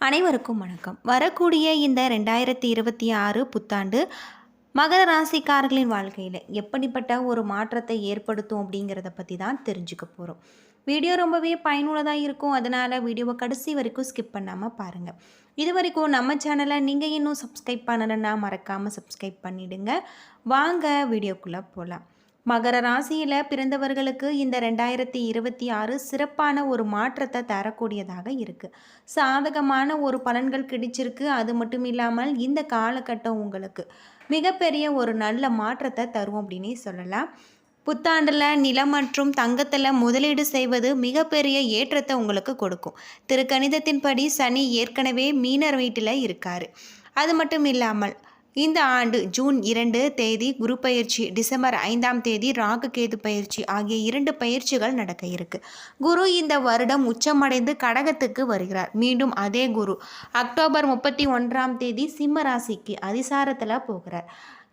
அனைவருக்கும் வணக்கம். வரக்கூடிய இந்த 2026 புத்தாண்டு மகர ராசிக்காரர்களின் வாழ்க்கையில் எப்படிப்பட்ட ஒரு மாற்றத்தை ஏற்படுத்தும் அப்படிங்கிறத பற்றி தான் தெரிஞ்சுக்க போகிறோம். வீடியோ ரொம்பவே பயனுள்ளதாக இருக்கும். அதனால் வீடியோவை கடைசி வரைக்கும் ஸ்கிப் பண்ணாமல் பாருங்கள். இது வரைக்கும் நம்ம சேனலை நீங்கள் இன்னும் சப்ஸ்கிரைப் பண்ணலைன்னா மறக்காமல் சப்ஸ்கிரைப் பண்ணிவிடுங்க. வாங்க வீடியோக்குள்ளே போகலாம். மகர ராசியில் பிறந்தவர்களுக்கு இந்த 2026 சிறப்பான ஒரு மாற்றத்தை தரக்கூடியதாக இருக்குது. சாதகமான ஒரு பலன்கள் கிடைச்சிருக்கு. அது மட்டும் இல்லாமல் இந்த காலகட்டம் உங்களுக்கு மிகப்பெரிய ஒரு நல்ல மாற்றத்தை தரும் அப்படின்னே சொல்லலாம். புத்தாண்டில் நிலம் மற்றும் தங்கத்தில் முதலீடு செய்வது மிகப்பெரிய ஏற்றத்தை உங்களுக்கு கொடுக்கும். திருக்கணிதத்தின்படி சனி ஏற்கனவே மீனர் வீட்டில் இருக்கார். அது மட்டும் இல்லாமல் இந்த ஆண்டு ஜூன் 2 தேதி குரு பயிற்சி, டிசம்பர் 5ஆம் தேதி ராகு கேது பயிற்சி ஆகிய 2 பயிற்சிகள் நடக்க இருக்கு. குரு இந்த வருடம் உச்சமடைந்து கடகத்துக்கு வருகிறார். மீண்டும் அதே குரு அக்டோபர் 31ஆம் தேதி சிம்ம ராசிக்கு அதிசாரத்தில் போகிறார்.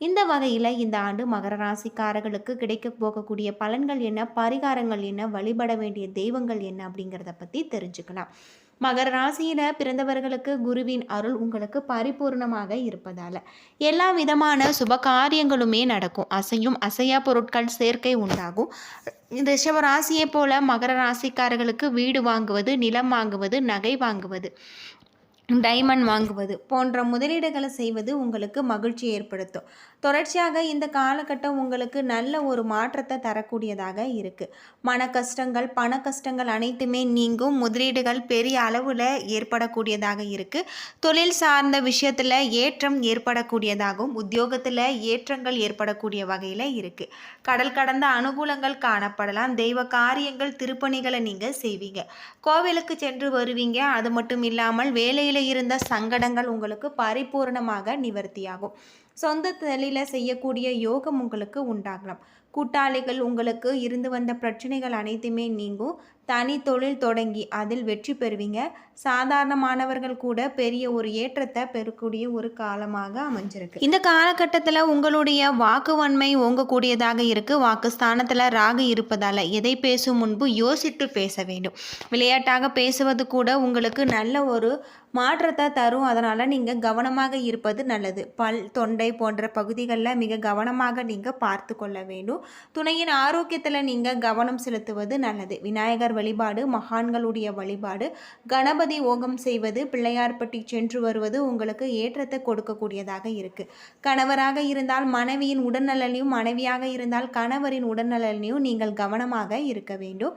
இந்த வகையில் இந்த ஆண்டு மகர ராசிக்காரர்களுக்கு கிடைக்க போகக்கூடிய பலன்கள் என்ன, பரிகாரங்கள் என்ன, வழிபட வேண்டிய தெய்வங்கள் என்ன அப்படிங்கிறத பற்றி தெரிஞ்சுக்கலாம். மகர ராசியில் பிறந்தவர்களுக்கு குருவின் அருள் உங்களுக்கு பரிபூர்ணமாக இருப்பதால் எல்லா விதமான சுப காரியங்களுமே நடக்கும். அசையும் அசையா பொருட்கள் சேர்க்கை உண்டாகும். ரிஷப ராசியை போல மகர ராசிக்காரர்களுக்கு வீடு வாங்குவது, நிலம் வாங்குவது, நகை வாங்குவது, டைமண்ட் வாங்குவது போன்ற முதலீடுகளை செய்வது உங்களுக்கு மகிழ்ச்சி ஏற்படுத்தும். தொடர்ச்சியாக இந்த காலகட்டம் உங்களுக்கு நல்ல ஒரு மாற்றத்தை தரக்கூடியதாக இருக்குது. மன கஷ்டங்கள், பண கஷ்டங்கள் அனைத்துமே நீங்கும். முதலீடுகள் பெரிய அளவில் ஏற்படக்கூடியதாக இருக்குது. தொழில் சார்ந்த விஷயத்தில் ஏற்றம் ஏற்படக்கூடியதாகவும் உத்தியோகத்தில் ஏற்றங்கள் ஏற்படக்கூடிய வகையில் இருக்குது. கடல் கடந்த அனுகூலங்கள் காணப்படலாம். தெய்வ காரியங்கள், திருப்பணிகளை நீங்கள் செய்வீங்க. கோவிலுக்கு சென்று வருவீங்க. அது மட்டும் இல்லாமல் வேலையில் இருந்த சங்கடங்கள் உங்களுக்கு பரிபூர்ணமாக நிவர்த்தியாகும். சொந்த தொழிலை செய்யக்கூடிய யோகம் உங்களுக்கு உண்டாகலாம். கூட்டாளிகள் உங்களுக்கு இருந்து வந்த பிரச்சனைகள் அனைத்துமே நீங்கும். தனி தொழில் தொடங்கி அதில் வெற்றி பெறுவீங்க. சாதாரணமானவர்கள் கூட பெரிய ஒரு ஏற்றத்தை பெறக்கூடிய ஒரு காலமாக அமைஞ்சிருக்கு. இந்த காலகட்டத்தில் உங்களுடைய வாக்குவன்மை ஓங்கக்கூடியதாக இருக்குது. வாக்குஸ்தானத்தில் ராகு இருப்பதால் எதை பேசும் முன்பு யோசித்து பேச வேண்டும். விளையாட்டாக பேசுவது கூட உங்களுக்கு நல்ல ஒரு மாற்றத்தை தரும். அதனால் நீங்கள் கவனமாக இருப்பது நல்லது. பல், தொண்டை போன்ற பகுதிகளில் மிக கவனமாக நீங்கள் பார்த்து கொள்ள வேண்டும். துணையின் ஆரோக்கியத்தில் நீங்கள் கவனம் செலுத்துவது நல்லது. விநாயகர் வழிபாடு, மகான்களுடைய வழிபாடு, கணபதி ஓகம் செய்வது, பிள்ளையார்பட்டி சென்று வருவது உங்களுக்கு ஏற்றத்தை கொடுக்கக்கூடியதாக இருக்குது. கணவராக இருந்தால் மனைவியின் உடல்நலனையும், மனைவியாக இருந்தால் கணவரின் உடல்நலனையும் நீங்கள் கவனமாக இருக்க வேண்டும்.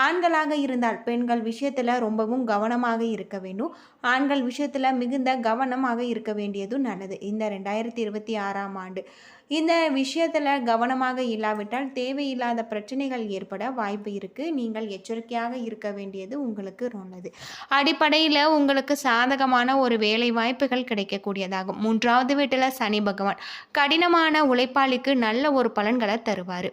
ஆண்களாக இருந்தால் பெண்கள் விஷயத்தில் ரொம்பவும் கவனமாக இருக்க வேண்டும். ஆண்கள் விஷயத்தில் மிகுந்த கவனமாக இருக்க வேண்டியதும் நல்லது. இந்த 2026ஆம் ஆண்டு இந்த விஷயத்தில் கவனமாக இல்லாவிட்டால் தேவையில்லாத பிரச்சனைகள் ஏற்பட வாய்ப்பு இருக்குது. நீங்கள் எச்சரிக்கையாக இருக்க வேண்டியது உங்களுக்கு நல்லது. அடிப்படையில் உங்களுக்கு சாதகமான ஒரு வேலை வாய்ப்புகள் கிடைக்கக்கூடியதாகும். 3வது வீட்டில் சனி பகவான் கடினமான உழைப்பாளிக்கு நல்ல ஒரு பலன்களை தருவார்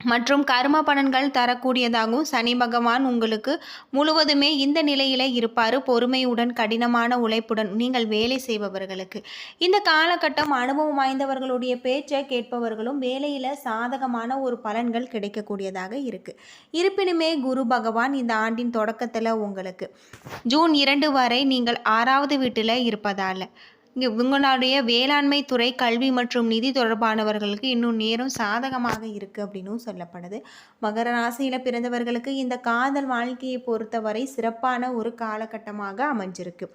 மற்றும் கர்ம பலன்கள் தரக்கூடியதாகவும் சனி பகவான் உங்களுக்கு முழுவதுமே இந்த நிலையில் இருப்பார். பொறுமையுடன், கடினமான உழைப்புடன் நீங்கள் வேலை செய்பவர்களுக்கு இந்த காலகட்டம் அனுபவம் வாய்ந்தவர்களுடைய பேச்சை கேட்பவர்களும் வேலையில் சாதகமான ஒரு பலன்கள் கிடைக்கக்கூடியதாக இருக்குது. இருப்பினுமே குரு பகவான் இந்த ஆண்டின் தொடக்கத்தில் உங்களுக்கு ஜூன் 2 வரை நீங்கள் 6வது வீட்டில் இருப்பதால் உங்களுடைய வேளாண்மை துறை, கல்வி மற்றும் நிதி தொடர்பானவர்களுக்கு இன்னும் நேரம் சாதகமாக இருக்குது அப்படின்னும் சொல்லப்படுது. மகர ராசியில் பிறந்தவர்களுக்கு இந்த காதல் வாழ்க்கையை பொறுத்தவரை சிறப்பான ஒரு காலகட்டமாக அமைஞ்சிருக்கு.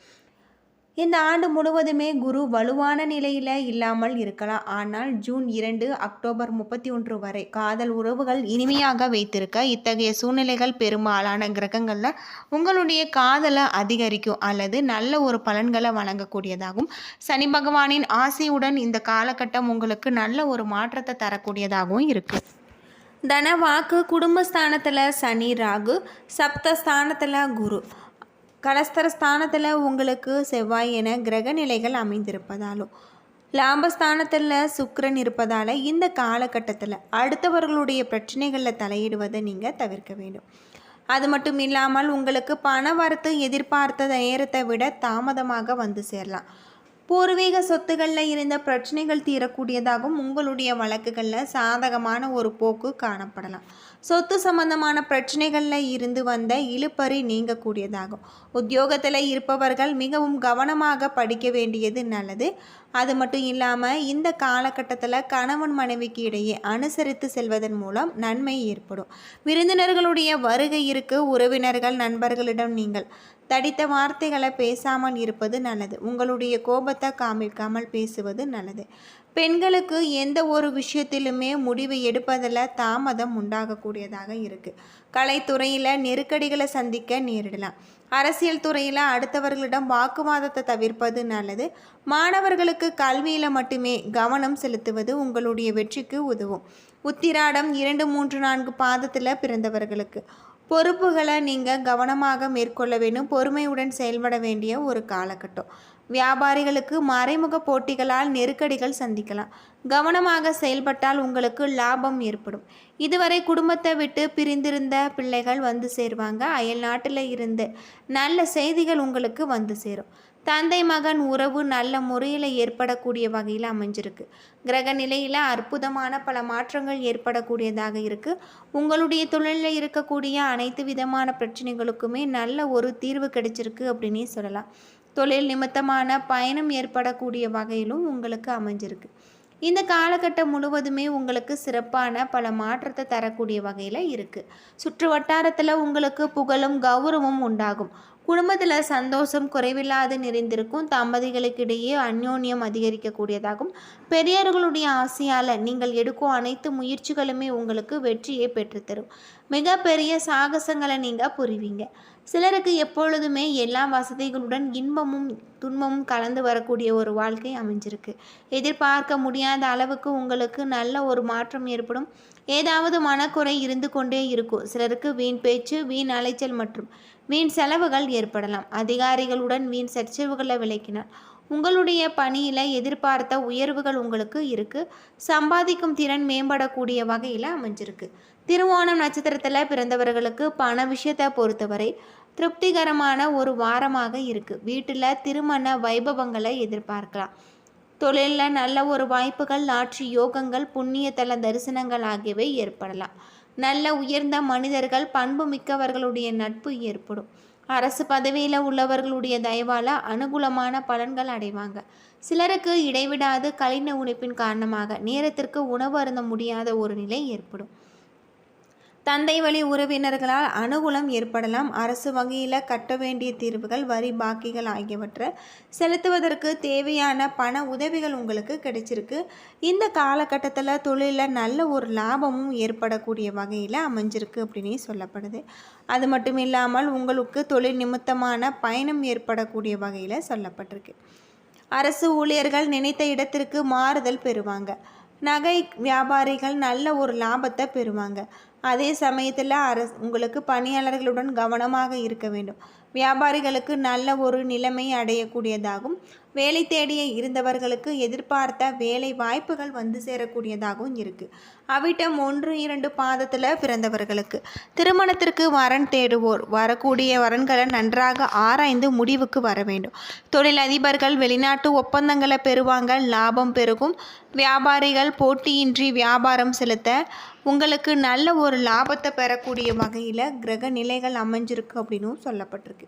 இந்த ஆண்டு முழுவதுமே குரு வலுவான நிலையில் இல்லாமல் இருக்கலாம். ஆனால் ஜூன் 2 அக்டோபர் 31 வரை காதல் உறவுகள் இனிமையாக வைத்திருக்க இத்தகைய சூழ்நிலைகள் பெரும்பாலான கிரகங்களில் உங்களுடைய காதலை அதிகரிக்கும் அல்லது நல்ல ஒரு பலன்களை வழங்கக்கூடியதாகும். சனி பகவானின் ஆசையுடன் இந்த காலகட்டம் உங்களுக்கு நல்ல ஒரு மாற்றத்தை தரக்கூடியதாகவும் இருக்குது. தன, வாக்கு, குடும்பஸ்தானத்தில் சனி, ராகு, சப்தஸ்தானத்தில் குரு, கலஸ்தரஸ்தானத்தில் உங்களுக்கு செவ்வாய் என கிரக நிலைகள் அமைந்திருப்பதாலும் லாபஸ்தானத்தில் சுக்கிரன் இருப்பதால் இந்த காலகட்டத்தில் அடுத்தவர்களுடைய பிரச்சனைகளில் தலையிடுவதை நீங்கள் தவிர்க்க வேண்டும். அது மட்டும் இல்லாமல் உங்களுக்கு பண வரத்து எதிர்பார்த்த நேரத்தை விட தாமதமாக வந்து சேரலாம். பூர்வீக சொத்துக்களில் இருந்த பிரச்சனைகள் தீரக்கூடியதாகவும் உங்களுடைய வழக்குகளில் சாதகமான ஒரு போக்கு காணப்படலாம். சொத்து சம்பந்தமான பிரச்சனைகளில் இருந்து வந்த இழுபறி நீங்கக்கூடியதாகும். உத்தியோகத்தில் இருப்பவர்கள் மிகவும் கவனமாக படிக்க வேண்டியது நல்லது. அது மட்டும் இல்லாமல் இந்த காலகட்டத்தில் கணவன் மனைவிக்கு இடையே அனுசரித்து செல்வதன் மூலம் நன்மை ஏற்படும். விருந்தினர்களுடைய வருகை இருக்கு. உறவினர்கள் நண்பர்களிடம் நீங்கள் தடித்த வார்த்தைகளை பேசாமல் இருப்பது நல்லது. உங்களுடைய கோபத்தை காமிக்காமல் பேசுவது நல்லது. பெண்களுக்கு எந்த ஒரு விஷயத்திலுமே முடிவு எடுப்பதில் தாமதம் உண்டாகக்கூடியதாக இருக்குது. கலைத்துறையில் நெருக்கடிகளை சந்திக்க நேரிடலாம். அரசியல் துறையில் அடுத்தவர்களிடம் வாக்குவாதத்தை தவிர்ப்பது நல்லது. மாணவர்களுக்கு கல்வியில் மட்டுமே கவனம் செலுத்துவது உங்களுடைய வெற்றிக்கு உதவும். உத்திராடம் 2, 3, 4 பாதத்தில் பிறந்தவர்களுக்கு பொறுப்புகளை நீங்கள் கவனமாக மேற்கொள்ள வேண்டும். பொறுமையுடன் செயல்பட வேண்டிய ஒரு காலகட்டம். வியாபாரிகளுக்கு மறைமுக போட்டிகளால் நெருக்கடிகள் சந்திக்கலாம். கவனமாக செயல்பட்டால் உங்களுக்கு லாபம் ஏற்படும். இதுவரை குடும்பத்தை விட்டு பிரிந்திருந்த பிள்ளைகள் வந்து சேருவாங்க. அயல் நாட்டில் இருந்து நல்ல செய்திகள் உங்களுக்கு வந்து சேரும். தந்தை மகன் உறவு நல்ல முறையில் ஏற்படக்கூடிய வகையில் அமைஞ்சிருக்கு. கிரக நிலையில் அற்புதமான பல மாற்றங்கள் ஏற்படக்கூடியதாக இருக்குது. உங்களுடைய தொழிலில் இருக்கக்கூடிய அனைத்து விதமான பிரச்சனைகளுக்குமே நல்ல ஒரு தீர்வு கிடைச்சிருக்கு அப்படின்னே சொல்லலாம். தொழில் நிமித்தமான பயணம் ஏற்படக்கூடிய வகையிலும் உங்களுக்கு அமைஞ்சிருக்கு. இந்த காலகட்டம் முழுவதுமே உங்களுக்கு சிறப்பான பல மாற்றத்தை தரக்கூடிய வகையில் இருக்குது. சுற்று வட்டாரத்தில் உங்களுக்கு புகழும் கௌரவமும் உண்டாகும். குடும்பத்தில் சந்தோஷம் குறைவில்லாது நிறைந்திருக்கும். தம்பதிகளுக்கிடையே அந்யோன்யம் அதிகரிக்கக்கூடியதாகும். பெரியவர்களுடைய ஆசையால் நீங்கள் எடுக்கும் அனைத்து முயற்சிகளுமே உங்களுக்கு வெற்றியை பெற்றுத்தரும். மிகப்பெரிய சாகசங்களை நீங்கள் புரிவீங்க. சிலருக்கு எப்பொழுதுமே எல்லா வசதிகளுடன் இன்பமும் துன்பமும் கலந்து வரக்கூடிய ஒரு வாழ்க்கை அமைஞ்சிருக்கு. எதிர்பார்க்க முடியாத அளவுக்கு உங்களுக்கு நல்ல ஒரு மாற்றம் ஏற்படும். ஏதாவது மனக்குறை இருந்து கொண்டே இருக்கும். சிலருக்கு வீண் பேச்சு, வீண் அலைச்சல் மற்றும் வீண் செலவுகள் ஏற்படலாம். அதிகாரிகளுடன் வீண் சர்ச்சைவுகளை விளக்கினார். உங்களுடைய பணியில் எதிர்பார்த்த உயர்வுகள் உங்களுக்கு இருக்குது. சம்பாதிக்கும் திறன் மேம்படக்கூடிய வகையில் அமைஞ்சிருக்கு. திருவோணம் நட்சத்திரத்தில் பிறந்தவர்களுக்கு பண விஷயத்தை பொறுத்தவரை திருப்திகரமான ஒரு வாரமாக இருக்குது. வீட்டில் திருமண வைபவங்களை எதிர்பார்க்கலாம். தொழிலில் நல்ல ஒரு வாய்ப்புகள், லாட்சி யோகங்கள், புண்ணிய தல தரிசனங்கள் ஆகியவை ஏற்படலாம். நல்ல உயர்ந்த மனிதர்கள், பண்பு மிக்கவர்களுடைய நட்பு ஏற்படும். அரசு பதவியில் உள்ளவர்களுடைய தயவால் அனுகூலமான பலன்கள் அடைவாங்க. சிலருக்கு இடைவிடாது கடின உழைப்பின் காரணமாக நேரத்திற்கு உணவு அருந்த முடியாத ஒரு நிலை ஏற்படும். தந்தை வழி உறவினர்களால் அனுகூலம் ஏற்படலாம். அரசு வகையில் கட்ட வேண்டிய தீர்வுகள், வரி பாக்கிகள் ஆகியவற்றை செலுத்துவதற்கு தேவையான பண உதவிகள் உங்களுக்கு கிடைச்சிருக்கு. இந்த காலகட்டத்தில் தொழிலில் நல்ல ஒரு லாபமும் ஏற்படக்கூடிய வகையில் அமைஞ்சிருக்கு அப்படின்னே சொல்லப்படுது. அது மட்டும் இல்லாமல் உங்களுக்கு தொழில் நிமித்தமான பயணம் ஏற்படக்கூடிய வகையில் சொல்லப்பட்டிருக்கு. அரசு ஊழியர்கள் நினைத்த இடத்திற்கு மாறுதல் பெறுவாங்க. நகை வியாபாரிகள் நல்ல ஒரு லாபத்தை பெறுவாங்க. அதே சமயத்தில் உங்களுக்கு பணியாளர்களுடன் கவனமாக இருக்க வேண்டும். வியாபாரிகளுக்கு நல்ல ஒரு நிலைமை அடையக்கூடியதாகும். வேலை தேடிய இருந்தவர்களுக்கு எதிர்பார்த்த வேலை வாய்ப்புகள் வந்து சேரக்கூடியதாகவும் இருக்குது. அவிட்டம் 1, 2 பாதத்தில் பிறந்தவர்களுக்கு திருமணத்திற்கு வரன் தேடுவோர் வரக்கூடிய வரன்களை நன்றாக ஆராய்ந்து முடிவுக்கு வர வேண்டும். தொழிலதிபர்கள் வெளிநாட்டு ஒப்பந்தங்களை பெறுவாங்க. லாபம் பெருகும். வியாபாரிகள் போட்டியின்றி வியாபாரம் செலுத்த உங்களுக்கு நல்ல ஒரு லாபத்தை பெறக்கூடிய வகையில் கிரக நிலைகள் அமைஞ்சிருக்கு அப்படின்னும் சொல்லப்பட்டிருக்கு.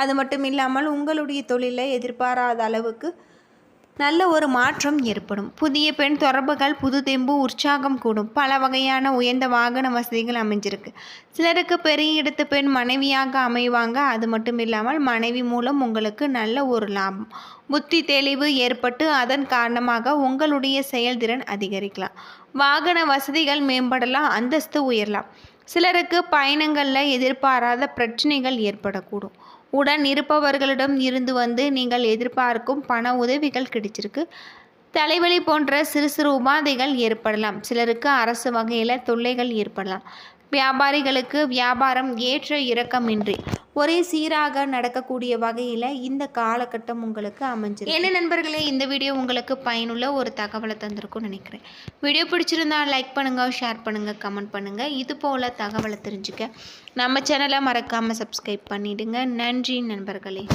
அது மட்டும் இல்லாமல் உங்களுடைய தொழிலில் எதிர்பாராத அளவுக்கு நல்ல ஒரு மாற்றம் ஏற்படும். புதிய பெண் தொடர்புகள், புது தெம்பு, உற்சாகம் கூடும். பல வகையான உயர்ந்த வாகன வசதிகள் அமைஞ்சிருக்கு. சிலருக்கு பெரிய இடத்து பெண் மனைவியாக அமைவாங்க. அது மட்டும் இல்லாமல் மனைவி மூலம் உங்களுக்கு நல்ல ஒரு லாபம், புத்தி தெளிவு ஏற்பட்டு அதன் காரணமாக உங்களுடைய செயல்திறன் அதிகரிக்கலாம். வாகன வசதிகள் மேம்படலாம். அந்தஸ்து உயரலாம். சிலருக்கு பயணங்களில் எதிர்பாராத பிரச்சனைகள் ஏற்படக்கூடும். உடன் இருப்பவர்களிடம் இருந்து நீங்கள் எதிர்பார்க்கும் பண உதவிகள் கிடைச்சிருக்கு. தலைவலி போன்ற சிறு சிறு உபாதைகள் ஏற்படலாம். சிலருக்கு அரசு வகையில் தொல்லைகள் ஏற்படலாம். வியாபாரிகளுக்கு வியாபாரம் ஏற்ற இறக்கமின்றி ஒரே சீராக நடக்கக்கூடிய வகையில் இந்த காலகட்டம் உங்களுக்கு அமைஞ்சிருக்கு. என்ன நண்பர்களே, இந்த வீடியோ உங்களுக்கு பயனுள்ள ஒரு தகவலை தந்திருக்கும்னு நினைக்கிறேன். வீடியோ பிடிச்சிருந்தா லைக் பண்ணுங்கள், ஷேர் பண்ணுங்கள், கமெண்ட் பண்ணுங்கள். இது போல் தகவலை தெரிஞ்சுக்க நம்ம சேனலை மறக்காமல் சப்ஸ்கிரைப் பண்ணிவிடுங்க. நன்றி நண்பர்களே.